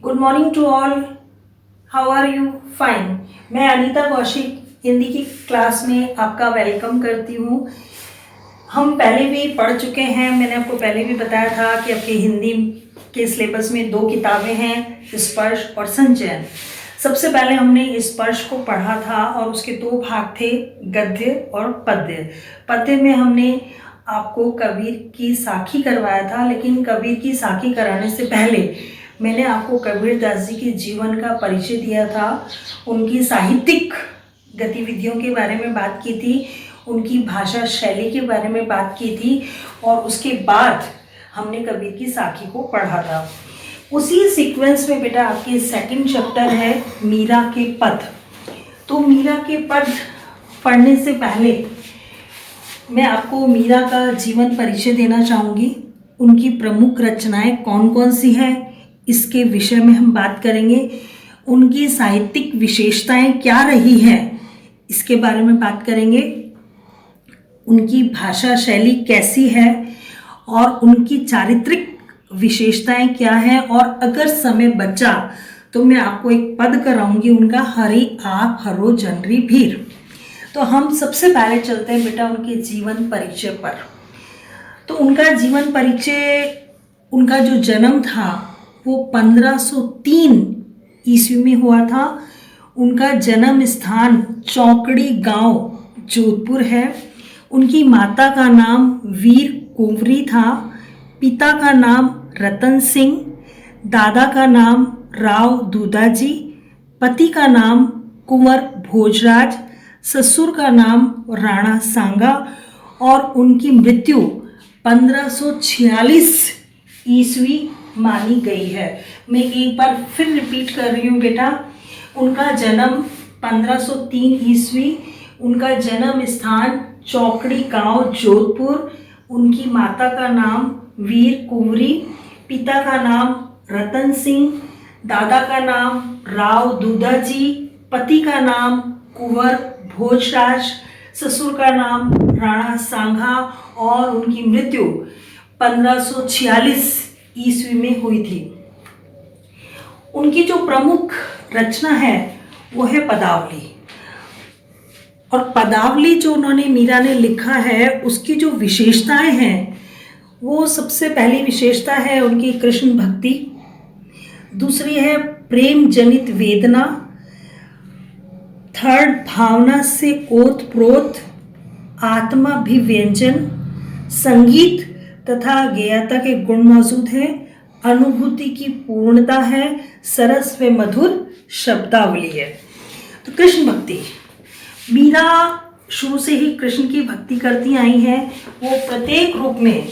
Good morning to all. How are you? Fine. मैं अनीता कौशिक हिंदी की class में आपका वेलकम करती हूँ। हम पहले भी पढ़ चुके हैं, मैंने आपको पहले भी बताया था कि आपके हिंदी के सिलेबस में 2 किताबें हैं, स्पर्श और संचयन। सबसे पहले हमने स्पर्श को पढ़ा था और उसके 2 भाग थे, गद्य और पद्य। पद्य में हमने आपको कबीर की साखी करवाया था, लेकिन कबीर की साखी कराने से पहले मैंने आपको कबीर दास जी के जीवन का परिचय दिया था, उनकी साहित्यिक गतिविधियों के बारे में बात की थी, उनकी भाषा शैली के बारे में बात की थी और उसके बाद हमने कबीर की साखी को पढ़ा था। उसी सीक्वेंस में बेटा आपके सेकंड चैप्टर है मीरा के पद। तो मीरा के पद पढ़ने से पहले मैं आपको मीरा का जीवन परिचय देना चाहूँगी। उनकी प्रमुख रचनाएं कौन कौन सी हैं, इसके विषय में हम बात करेंगे। उनकी साहित्यिक विशेषताएं क्या रही हैं, इसके बारे में बात करेंगे। उनकी भाषा शैली कैसी है और उनकी चारित्रिक विशेषताएं क्या हैं, और अगर समय बचा तो मैं आपको एक पद कराऊंगी उनका, हरि आप हरो जनरी भीर। तो हम सबसे पहले चलते हैं बेटा उनके जीवन परिचय पर। तो उनका जीवन परिचय, उनका जो जन्म था वो 1503 ईस्वी में हुआ था। उनका जन्म स्थान चौकड़ी गांव जोधपुर है। उनकी माता का नाम वीर कुंवरी था, पिता का नाम रतन सिंह, दादा का नाम राव दूदाजी, पति का नाम कुंवर भोजराज, ससुर का नाम राणा सांगा और उनकी मृत्यु 1546 ईस्वी मानी गई है। मैं एक बार फिर रिपीट कर रही हूँ बेटा, उनका जन्म 1503 ईस्वी, उनका जन्म स्थान चौकड़ी गांव जोधपुर, उनकी माता का नाम वीर कुंवरी, पिता का नाम रतन सिंह, दादा का नाम राव दूदाजी, पति का नाम कुंवर भोजराज, ससुर का नाम राणा सांघा और उनकी मृत्यु 1546 ईस्वी में हुई थी। उनकी जो प्रमुख रचना है वो है पदावली। और पदावली जो उन्होंने मीरा ने लिखा है, उसकी जो विशेषताएं हैं, वो सबसे पहली विशेषता है उनकी कृष्ण भक्ति, दूसरी है प्रेम जनित वेदना, थर्ड भावना से ओत प्रोत, आत्माभिव्यंजन, संगीत तथा गेयता के गुण मौजूद हैं, अनुभूति की पूर्णता है, सरस व मधुर शब्दावली है। तो कृष्ण भक्ति, मीरा शुरू से ही कृष्ण की भक्ति करती आई हैं। वो प्रत्येक रूप में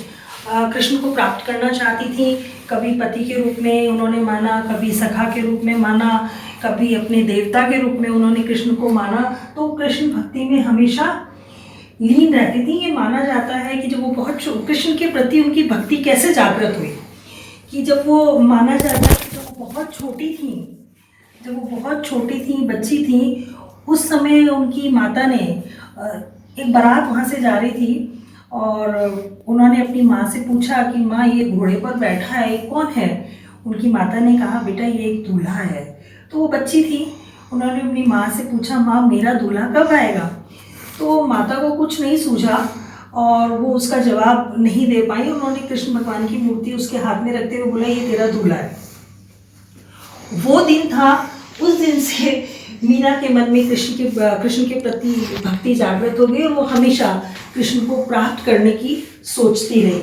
कृष्ण को प्राप्त करना चाहती थी। कभी पति के रूप में उन्होंने माना, कभी सखा के रूप में माना, कभी अपने देवता के रूप में उन्होंने कृष्ण को माना। तो कृष्ण भक्ति में हमेशा लीन रहती थी। ये माना जाता है कि जब वो बहुत कृष्ण के प्रति उनकी भक्ति कैसे जागृत हुई, कि जब वो माना जाता है कि जब वो बहुत छोटी थी, बच्ची थी, उस समय उनकी माता ने एक बारात वहाँ से जा रही थी और उन्होंने अपनी माँ से पूछा कि माँ ये घोड़े पर बैठा है, ये कौन है? उनकी माता ने कहा बेटा ये एक दूल्हा है। तो वो बच्ची थी, उन्होंने अपनी माँ से पूछा माँ मेरा दूल्हा कब आएगा? तो माता को कुछ नहीं सूझा और वो उसका जवाब नहीं दे पाई। उन्होंने कृष्ण भगवान की मूर्ति उसके हाथ में रखते हुए बोला ये तेरा दूल्हा है। वो दिन था, उस दिन से मीरा के मन में कृष्ण के प्रति भक्ति जागृत हो गई और वो हमेशा कृष्ण को प्राप्त करने की सोचती रही।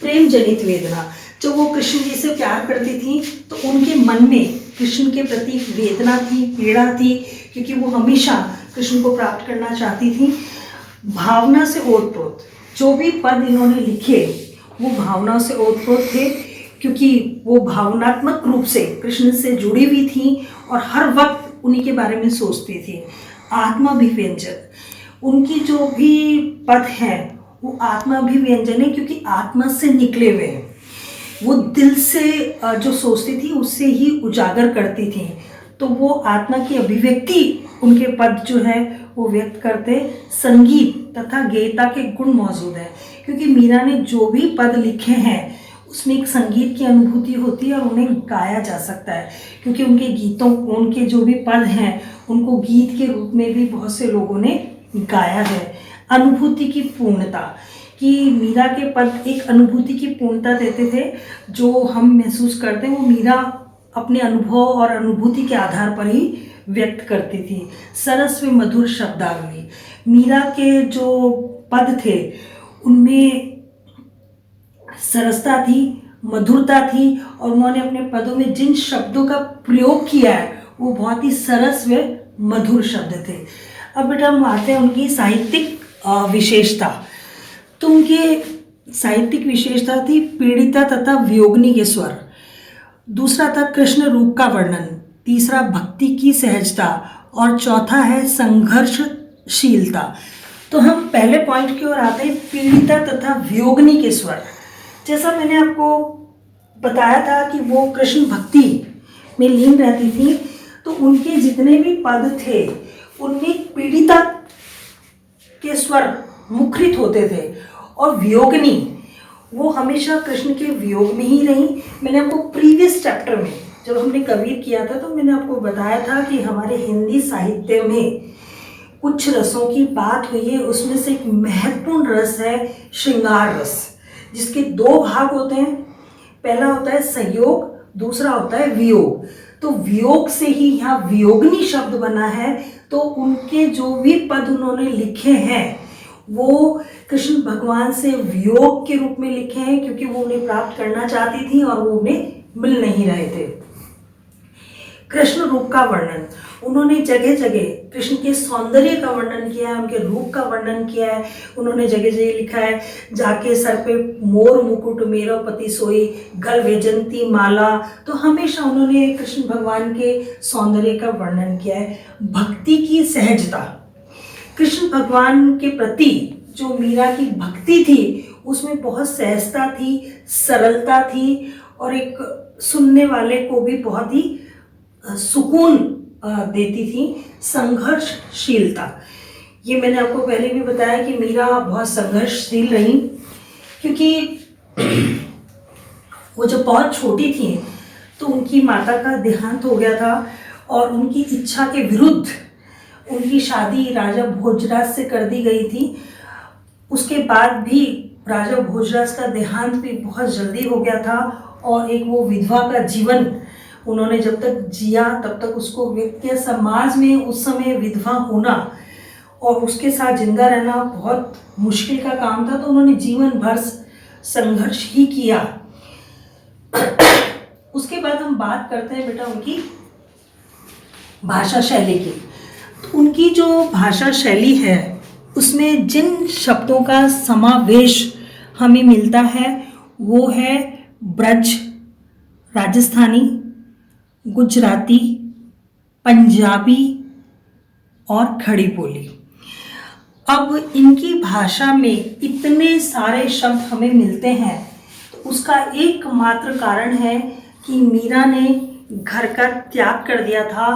प्रेम जनित वेदना, जब वो कृष्ण जी से प्यार करती थी तो उनके मन में कृष्ण के प्रति वेदना थी, पीड़ा थी, क्योंकि वो हमेशा कृष्ण को प्राप्त करना चाहती थी। भावना से ओतप्रोत, जो भी पद इन्होंने लिखे वो भावना से ओतप्रोत थे, क्योंकि वो भावनात्मक रूप से कृष्ण से जुड़ी हुई थी और हर वक्त उन्हीं के बारे में सोचती थी। आत्माभिव्यंजन, उनकी जो भी पद है वो आत्माभिव्यंजन है, क्योंकि आत्मा से निकले हुए हैं। वो दिल से जो सोचती थी उससे ही उजागर करती थी, तो वो आत्मा की अभिव्यक्ति उनके पद जो है वो व्यक्त करते। संगीत तथा गेयता के गुण मौजूद हैं, क्योंकि मीरा ने जो भी पद लिखे हैं उसमें एक संगीत की अनुभूति होती है और उन्हें गाया जा सकता है, क्योंकि उनके गीतों, उनके जो भी पद हैं उनको गीत के रूप में भी बहुत से लोगों ने गाया है। अनुभूति की पूर्णता, कि मीरा के पद एक अनुभूति की पूर्णता देते थे, जो हम महसूस करते हैं वो मीरा अपने अनुभव और अनुभूति के आधार पर ही व्यक्त करती थी। सरस व मधुर शब्दावली, मीरा के जो पद थे उनमें सरसता थी, मधुरता थी, और उन्होंने अपने पदों में जिन शब्दों का प्रयोग किया है वो बहुत ही सरस व मधुर शब्द थे। अब बेटा हम आते हैं उनकी साहित्यिक विशेषता। तो उनके साहित्यिक विशेषता थी पीड़िता तथा वियोगनी के स्वर, दूसरा था कृष्ण रूप का वर्णन, तीसरा भक्ति की सहजता, और चौथा है संघर्षशीलता। तो हम पहले पॉइंट की ओर आते हैं, पीड़िता तथा वियोगनी के स्वर। जैसा मैंने आपको बताया था कि वो कृष्ण भक्ति में लीन रहती थी, तो उनके जितने भी पद थे उनमें पीड़िता के स्वर मुखरित होते थे, और वियोगनी वो हमेशा कृष्ण के वियोग में ही रही। मैंने आपको प्रीवियस चैप्टर में जब हमने कबीर किया था तो मैंने आपको बताया था कि हमारे हिंदी साहित्य में कुछ रसों की बात हुई है, उसमें से एक महत्वपूर्ण रस है श्रृंगार रस, जिसके दो भाग होते हैं। पहला होता है संयोग, दूसरा होता है वियोग। तो वियोग से ही यहाँ वियोगनी शब्द बना है। तो उनके जो भी पद उन्होंने लिखे हैं वो कृष्ण भगवान से वियोग के रूप में लिखे हैं, क्योंकि वो उन्हें प्राप्त करना चाहती थी और वो उन्हें मिल नहीं रहे थे। कृष्ण रूप का वर्णन, उन्होंने जगह जगह कृष्ण के सौंदर्य का वर्णन किया है, उनके रूप का वर्णन किया है। उन्होंने जगह जगह लिखा है, जाके सर पे मोर मुकुट मेरो पति सोई, गल वैजंती माला। तो हमेशा उन्होंने कृष्ण भगवान के सौंदर्य का वर्णन किया है। भक्ति की सहजता, कृष्ण भगवान के प्रति जो मीरा की भक्ति थी उसमें बहुत सहजता थी, सरलता थी, और एक सुनने वाले को भी बहुत ही सुकून देती थी। संघर्षशीलता, ये मैंने आपको पहले भी बताया कि मीरा बहुत संघर्षशील रही, क्योंकि वो जब बहुत छोटी थी तो उनकी माता का देहांत हो गया था, और उनकी इच्छा के विरुद्ध उनकी शादी राजा भोजराज से कर दी गई थी। उसके बाद भी राजा भोजराज का देहांत भी बहुत जल्दी हो गया था, और एक वो विधवा का जीवन उन्होंने जब तक जिया तब तक उसको व्यक्त किया। समाज में उस समय विधवा होना और उसके साथ जिंदा रहना बहुत मुश्किल का काम था, तो उन्होंने जीवन भर संघर्ष ही किया। उसके बाद हम बात करते हैं बेटा उनकी भाषा शैली की। तो उनकी जो भाषा शैली है उसमें जिन शब्दों का समावेश हमें मिलता है वो है ब्रज, राजस्थानी, गुजराती, पंजाबी और खड़ी बोली। अब इनकी भाषा में इतने सारे शब्द हमें मिलते हैं, तो उसका एकमात्र कारण है कि मीरा ने घर का त्याग कर दिया था,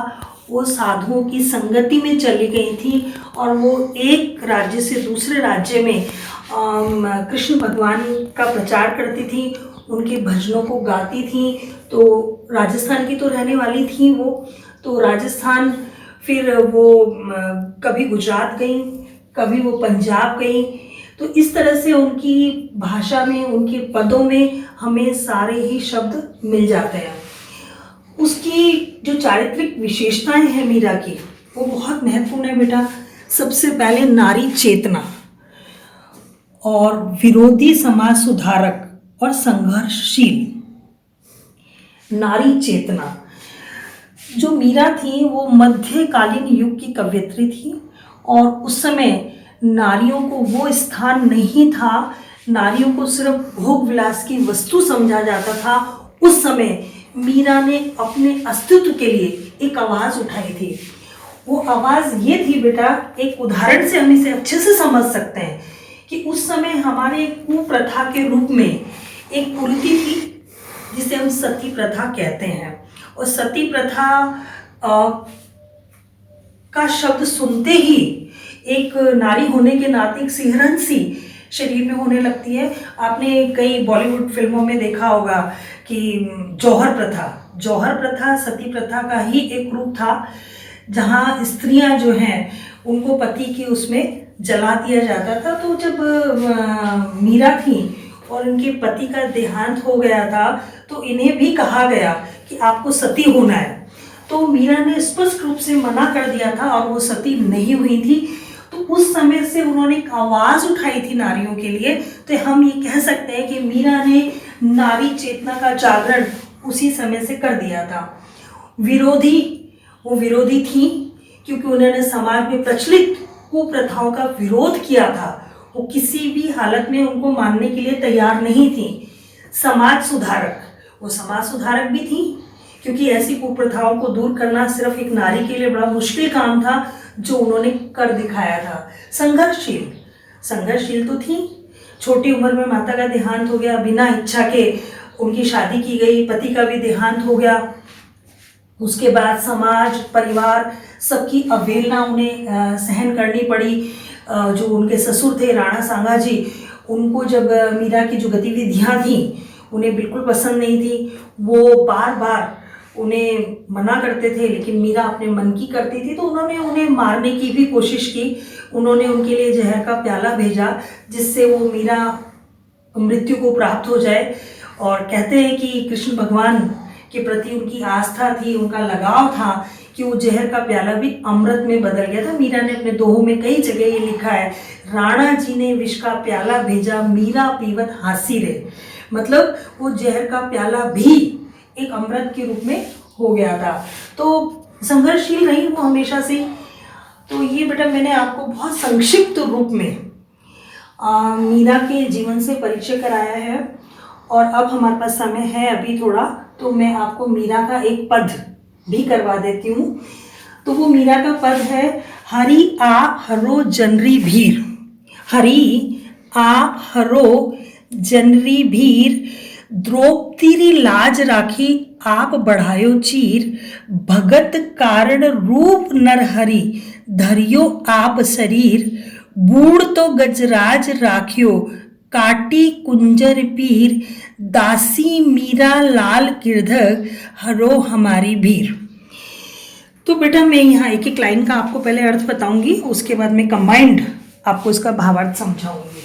वो साधुओं की संगति में चली गई थी, और वो एक राज्य से दूसरे राज्य में कृष्ण भगवान का प्रचार करती थी, उनके भजनों को गाती थी। तो राजस्थान की तो रहने वाली थी वो, तो राजस्थान, फिर वो कभी गुजरात गई, कभी वो पंजाब गई। तो इस तरह से उनकी भाषा में, उनके पदों में हमें सारे ही शब्द मिल जाते हैं। उसकी जो चारित्रिक विशेषताएं हैं मीरा की, वो बहुत महत्वपूर्ण है बेटा। सबसे पहले नारी चेतना और विरोधी समाज सुधारक और संघर्षशील। नारी चेतना, जो मीरा थी वो मध्यकालीन युग की कवयित्री थी, और उस समय नारियों को वो स्थान नहीं था, नारियों को सिर्फ भोग विलास की वस्तु समझा जाता था। उस समय मीरा ने अपने अस्तित्व के लिए एक आवाज़ उठाई थी। वो आवाज़ ये थी बेटा, एक उदाहरण से हम इसे अच्छे से समझ सकते हैं कि उस समय हमारे कुप्रथा के रूप में एक कुरीति थी जिसे हम सती प्रथा कहते हैं, और सती प्रथा का शब्द सुनते ही एक नारी होने के नाते एक सिहरन सी शरीर में होने लगती है। आपने कई बॉलीवुड फिल्मों में देखा होगा कि जौहर प्रथा सती प्रथा का ही एक रूप था, जहाँ स्त्रियां जो हैं उनको पति की उसमें जला दिया जाता था। तो जब मीरा थी और उनके पति का देहांत हो गया था तो इन्हें भी कहा गया कि आपको सती होना है। तो मीरा ने स्पष्ट रूप से मना कर दिया था और वो सती नहीं हुई थी। तो उस समय से उन्होंने एक आवाज़ उठाई थी नारियों के लिए। तो हम ये कह सकते हैं कि मीरा ने नारी चेतना का जागरण उसी समय से कर दिया था। वो विरोधी थी क्योंकि उन्होंने समाज में प्रचलित कुप्रथाओं का विरोध किया था। वो किसी भी हालत में उनको मानने के लिए तैयार नहीं थी। वो समाज सुधारक भी थी क्योंकि ऐसी कुप्रथाओं को दूर करना सिर्फ एक नारी के लिए बड़ा मुश्किल काम था, जो उन्होंने कर दिखाया था। संघर्षशील तो थी। छोटी उम्र में माता का देहांत हो गया, बिना इच्छा के उनकी शादी की गई, पति का भी देहांत हो गया। उसके बाद समाज परिवार सबकी अवहेलना उन्हें सहन करनी पड़ी। जो उनके ससुर थे राणा सांगा जी, उनको जब मीरा की जो गतिविधियां थी उन्हें बिल्कुल पसंद नहीं थी। वो बार बार उन्हें मना करते थे, लेकिन मीरा अपने मन की करती थी। तो उन्होंने उन्हें मारने की भी कोशिश की। उन्होंने उनके लिए जहर का प्याला भेजा जिससे वो मीरा मृत्यु को प्राप्त हो जाए। और कहते हैं कि कृष्ण भगवान के प्रति उनकी आस्था थी, उनका लगाव था कि वो जहर का प्याला भी अमृत में बदल गया था। मीरा ने अपने दोहों में कई जगह ये लिखा है, राणा जी ने विष का प्याला भेजा, मीरा पीवत हासी रे। मतलब वो जहर का प्याला भी एक अमृत के रूप में हो गया था। तो संघर्षशील रही वो हमेशा से। तो ये बेटा मैंने आपको बहुत संक्षिप्त रूप में मीरा के जीवन से परिचय कराया है। और अब हमारे पास समय है अभी थोड़ा, तो मैं आपको मीरा का एक पद भी करवा देती हूँ। तो वो मीरा का पद है, हरि आप हरो जनरी भीर। हरि आप हरो जनरी भीर, द्रौपदी लाज राखी आप बढ़ायो चीर। भगत कारण रूप नरहरि, धरियो आप शरीर। बूढ़ तो गजराज राखियो, काटी कुंजर पीर। दासी मीरा लाल गिरधर, हरो हमारी भीर। तो बेटा मैं यहाँ एक एक लाइन का आपको पहले अर्थ बताऊंगी, उसके बाद मैं कंबाइंड आपको इसका भावार्थ समझाऊंगी।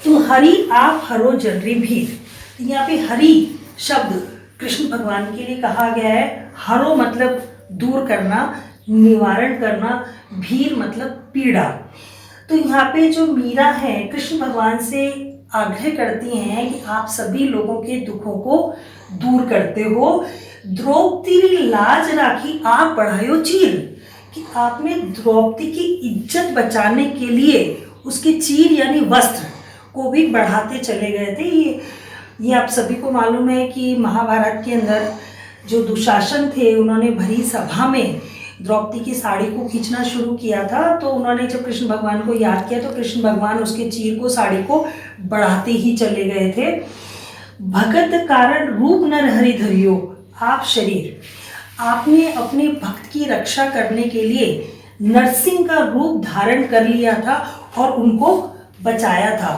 तो हरि आप हरो जनरी भीर। यहाँ पे हरि शब्द कृष्ण भगवान के लिए कहा गया है। हरो मतलब दूर करना, निवारण करना, भीर मतलब पीड़ा। तो यहाँ पे जो मीरा है कृष्ण भगवान से आग्रह करती हैं कि आप सभी लोगों के दुखों को दूर करते हो। द्रौपदी लाज राखी आप बढ़ायो चीर, कि आपने द्रौपदी की इज्जत बचाने के लिए उसके चीर यानी वस्त्र को भी बढ़ाते चले गए थे। ये आप सभी को मालूम है कि महाभारत के अंदर जो दुशासन थे उन्होंने भरी सभा में द्रौपदी की साड़ी को खींचना शुरू किया था। तो उन्होंने जब कृष्ण भगवान को याद किया तो कृष्ण भगवान उसके चीर को, साड़ी को बढ़ाते ही चले गए थे। भगत कारण रूप नरहरि धरियो आप शरीर, आपने अपने भक्त की रक्षा करने के लिए नरसिंह का रूप धारण कर लिया था और उनको बचाया था।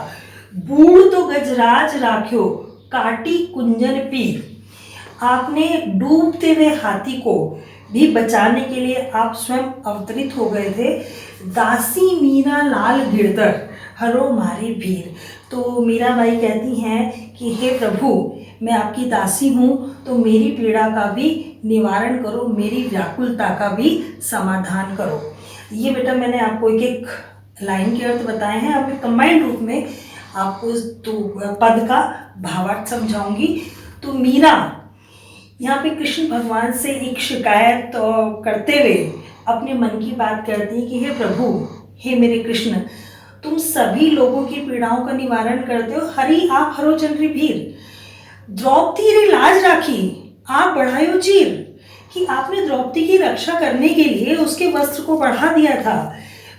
बूढ़ तो गजराज राख्यो, काटी कुंजन पीर, आपने डूबते हुए हाथी को भी बचाने के लिए आप स्वयं अवतरित हो गए थे। दासी मीरा लाल गिरधर, हरो मारी भीर। तो मीराबाई कहती हैं कि हे प्रभु, मैं आपकी दासी हूँ, तो मेरी पीड़ा का भी निवारण करो, मेरी व्याकुलता का भी समाधान करो। ये बेटा मैंने आपको एक एक लाइन के अर्थ बताए हैं। अब मैं कंबाइंड रूप में आपको इस पद का भावार्थ समझाऊंगी। तो मीरा यहाँ पे कृष्ण भगवान से एक शिकायत करते हुए अपने मन की बात करती है कि हे प्रभु, हे मेरे कृष्ण, तुम सभी लोगों की पीड़ाओं का निवारण करते हो। हरि आप हरो जनरी भीर, द्रौपदी रे लाज राखी आप बढ़ायो चीर, कि आपने द्रौपदी की रक्षा करने के लिए उसके वस्त्र को बढ़ा दिया था।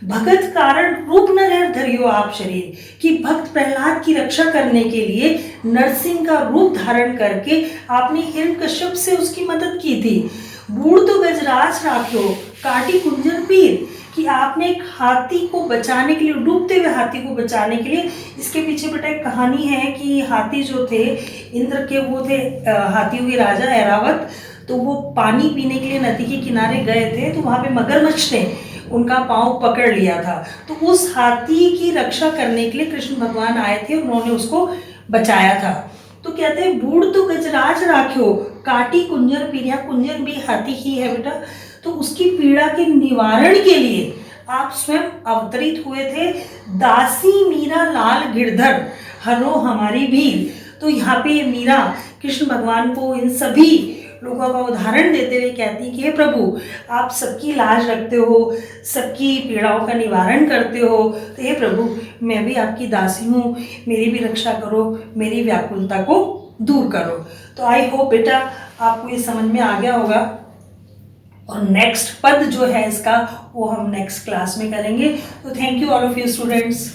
भगत कारण रूप नरहरि धरियो आप शरीर, कि भक्त प्रहलाद की रक्षा करने के लिए नरसिंह का रूप धारण करके आपने हिरण्यकश्यप से उसकी मदद की थी। बूढ़ तो गजराज राख्यो काटी कुंजर पीर, कि आपने एक हाथी को बचाने के लिए, डूबते हुए हाथी को बचाने के लिए, इसके पीछे बेटा एक कहानी है कि हाथी जो थे इंद्र के, वो थे हाथियों के राजा ऐरावत। तो वो पानी पीने के लिए नदी के किनारे गए थे, तो वहाँ पे मगरमच्छ ने उनका पाँव पकड़ लिया था। तो उस हाथी की रक्षा करने के लिए कृष्ण भगवान आए थे, उन्होंने उसको बचाया था। तो कहते हैं बूढ़ तो गजराज राख्यो काटी कुंजर पीरिया, कुंजर भी हाथी ही है बेटा। तो उसकी पीड़ा के निवारण के लिए आप स्वयं अवतरित हुए थे। दासी मीरा लाल गिरधर हरो हमारी भीर। तो यहाँ पे मीरा कृष्ण भगवान को इन सभी लोगों का उदाहरण देते हुए कहती है कि हे प्रभु, आप सबकी लाज रखते हो, सबकी पीड़ाओं का निवारण करते हो, तो हे प्रभु मैं भी आपकी दासी हूँ, मेरी भी रक्षा करो, मेरी व्याकुलता को दूर करो। तो आई होप बेटा आपको ये समझ में आ गया होगा। और नेक्स्ट पद जो है इसका वो हम नेक्स्ट क्लास में करेंगे। तो thank you all of you students.